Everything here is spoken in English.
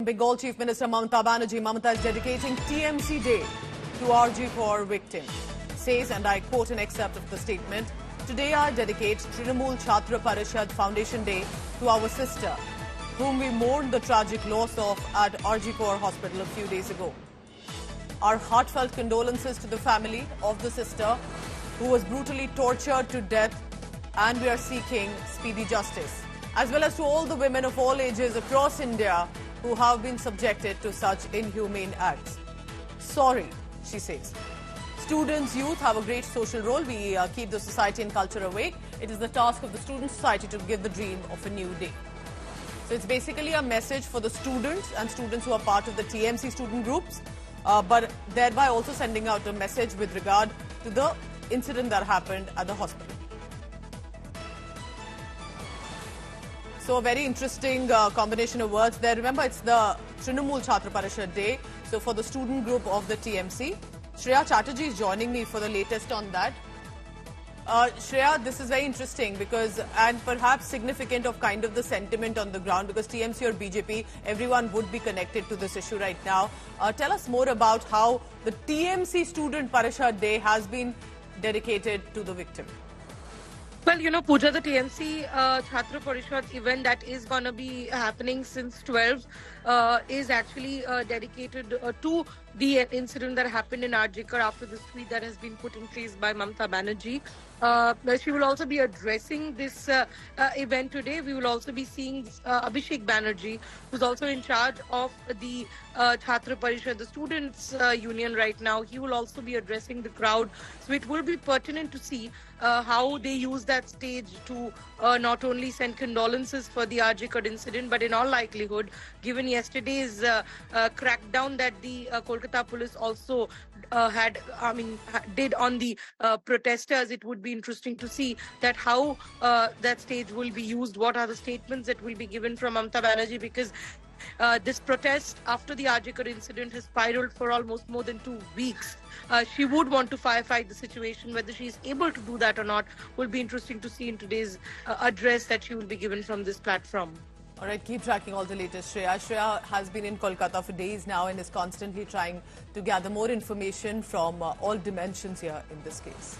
Bengal Chief Minister Mamata Banerjee. Mamata is dedicating TMC Day to RG4 victim. Says, and I quote an excerpt of the statement, "Today I dedicate Trinamool Chhatra Parishad Foundation Day to our sister, whom we mourned the tragic loss of at RG4 Hospital a few days ago. Our heartfelt condolences to the family of the sister who was brutally tortured to death, and we are seeking speedy justice, as well as to all the women of all ages across India who have been subjected to such inhumane acts. Sorry," she says. Students, youth have a great social role. We keep the society and culture awake. It is the task of the student society to give the dream of a new day. So it's basically a message for the students and students who are part of the TMC student groups, but thereby also sending out a message with regard to the incident that happened at the hospital. So a very interesting combination of words there. Remember, it's the Trinamool Chhatra Parishad Day. So for the student group of the TMC, Shreya Chatterjee is joining me for the latest on that. Shreya, this is very interesting because, and perhaps significant of kind of the sentiment on the ground, because TMC or BJP, everyone would be connected to this issue right now. Tell us more about how the TMC Student Parishad Day has been dedicated to the victim. Well, you know, Pooja, the TMC Chhatra Parishad event that is going to be happening since 12 is actually dedicated to the incident that happened in Arjikar after this tweet that has been put in place by Mamata Banerjee. She will also be addressing this event today. We will also be seeing Abhishek Banerjee, who's also in charge of the Chhatra Parishad, the students' union right now. He will also be addressing the crowd. So it will be pertinent to see how they use that stage to not only send condolences for the Arjikar incident, but in all likelihood, given yesterday's crackdown that the Kolkata police also did on the protesters, it would be interesting to see that how that stage will be used. What are the statements that will be given from Mamata Banerjee, because this protest after the Arjikar incident has spiraled for almost more than 2 weeks. She would want to firefight the situation. Whether she is able to do that or not will be interesting to see in today's address that she will be given from this platform. All right, keep tracking all the latest, Shreya. Shreya has been in Kolkata for days now and is constantly trying to gather more information from all dimensions here in this case.